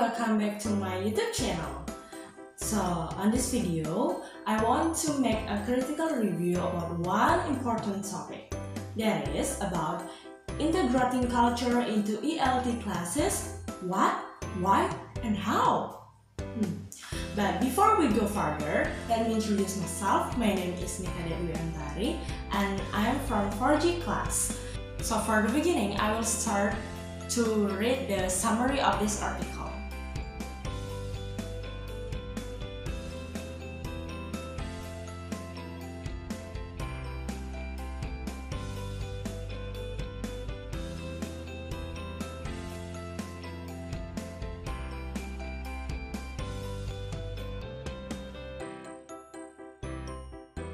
welcome back to my YouTube channel. So on this video, I want to make a critical review about one important topic, that is about integrating culture into ELT classes. What, why, and how? But before we go further, let me introduce myself. My name is Ni Kadek Dwi Antari and I am from 4G class. So for the beginning, I will start to read the summary of this article.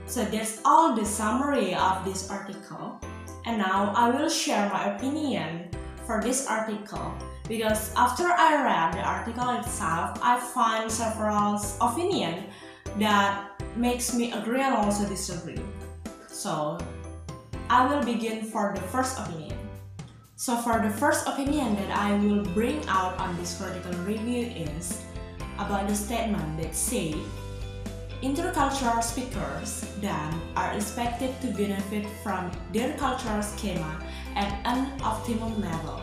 So that's all the summary of this article. And now I will share my opinion for this article, because after I read the article itself, I find several opinions that makes me agree and also disagree. So I will begin for the first opinion. So for the first opinion that I will bring out on this critical review is about the statement that say intercultural speakers then are expected to benefit from their cultural schema at an optimum level.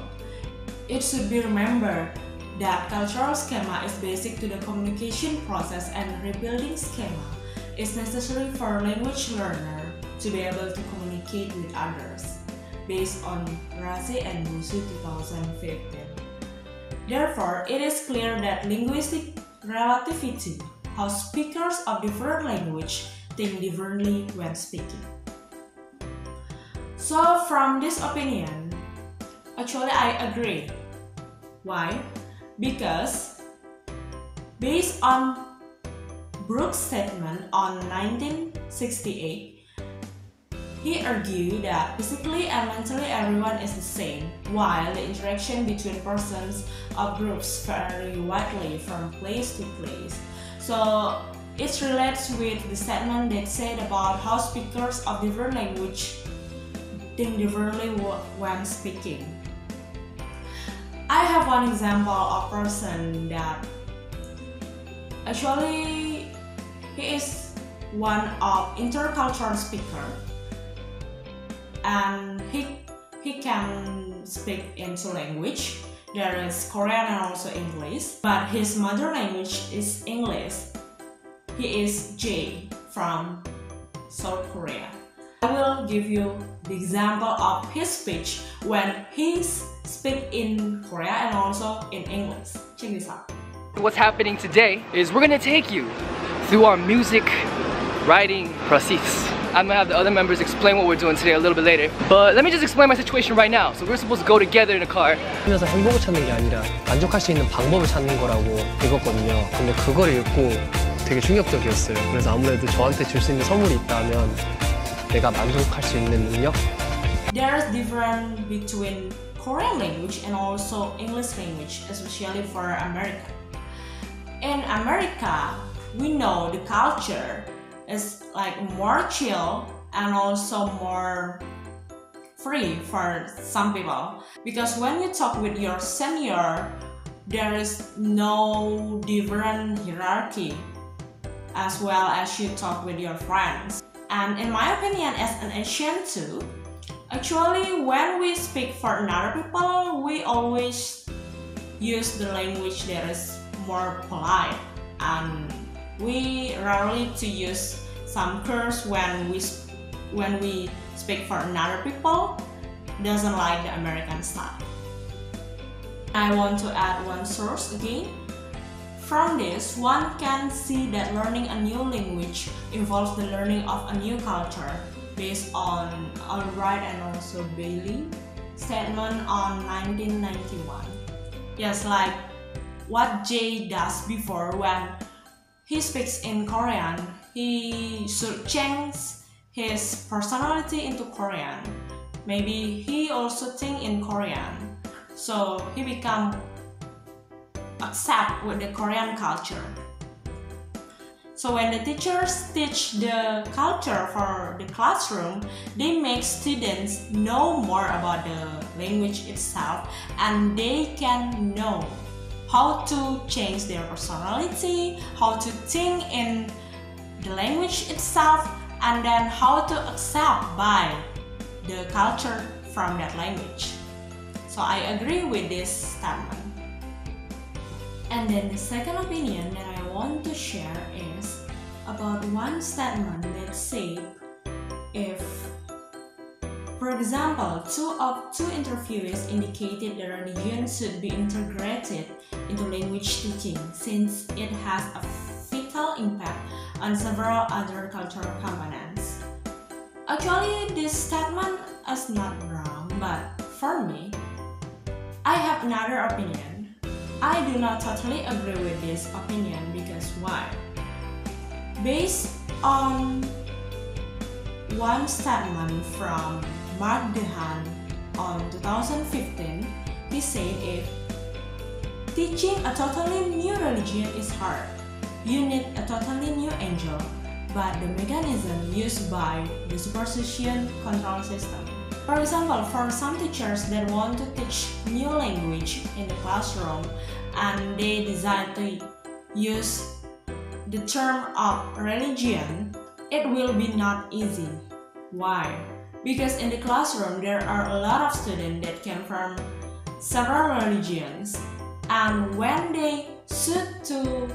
It should be remembered that cultural schema is basic to the communication process, and rebuilding schema is necessary for a language learner to be able to communicate with others, based on Razi and Busu 2015. Therefore, it is clear that linguistic relativity, how speakers of different language think differently when speaking. So from this opinion, actually I agree. Why? Because based on Brooks' statement on 1968, he argued that physically and mentally everyone is the same, while the interaction between persons or groups vary widely from place to place. So it relates with the statement that said about how speakers of different language think differently when speaking. I have one example of a person that actually he is one of intercultural speaker, and he can speak in two language. There is Korean and also English, but his mother language is English. He is J from South Korea. I will give you the example of his speech when he speaks in Korea and also in English. Check this out. What's happening today is we're gonna take you through our music writing process. I'm gonna have the other members explain what we're doing today a little bit later. But let me just explain my situation right now. So we're supposed to go together in a car. 하면서 행복을 찾는 게 아니라 만족할 수 있는 방법을 찾는 거라고 읽었거든요. 근데 그걸 읽고 되게 충격적이었어요. 그래서 아무래도 저한테 줄 수 있는 선물이 있다면 내가 만족할 수 있는 능력? There is difference between Korean language and also English language, especially for America. In America, we know the culture is like more chill and also more free for some people, because when you talk with your senior, there is no different hierarchy as well as you talk with your friends. And in my opinion, as an Asian too, actually when we speak for another people, we always use the language that is more polite, and we rarely to use some curse when we speak for another people. Doesn't like the American style. I want to add one source again. From this, one can see that learning a new language involves the learning of a new culture, based on Albright and also Bailey statement on 1991. Yes, like what Jay does before when he speaks in Korean, he should change his personality into Korean. Maybe he also think in Korean, so he become accept with the Korean culture. So when the teachers teach the culture for the classroom, they make students know more about the language itself, and they can know how to change their personality, how to think in the language itself, and then how to accept by the culture from that language. So I agree with this statement. And then the second opinion that I want to share is about one statement that said, if, for example, two interviewees indicated that religion should be integrated into language teaching since it has a vital impact on several other cultural components. Actually, this statement is not wrong, but for me, I have another opinion. I do not totally agree with this opinion because why? Based on one statement from Mark Dehan on 2015, he said if teaching a totally new religion is hard, you need a totally new angel, but the mechanism used by the superstition control system. For example, for some teachers that want to teach new language in the classroom and they decide to use the term of religion, it will be not easy. Why? Because in the classroom there are a lot of students that came from several religions, and when they should to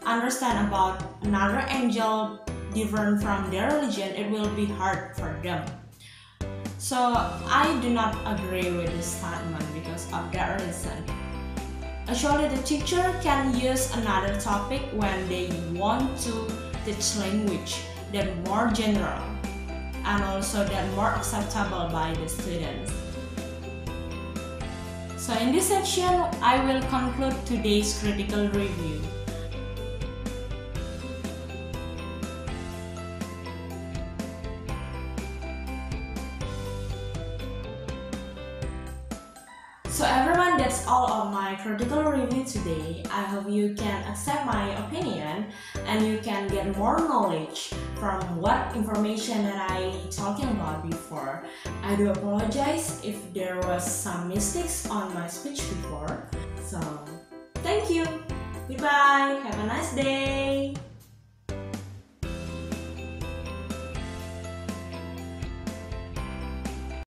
understand about another angel different from their religion, it will be hard for them. So I do not agree with this statement because of that reason. Actually, the teacher can use another topic when they want to teach language that more general and also that more acceptable by the students. So in this section, I will conclude today's critical review. So everyone, that's all of my critical review today. I hope you can accept my opinion and you can get more knowledge from what information that I talking about before. I do apologize if there was some mistakes on my speech before. So thank you. Goodbye. Have a nice day.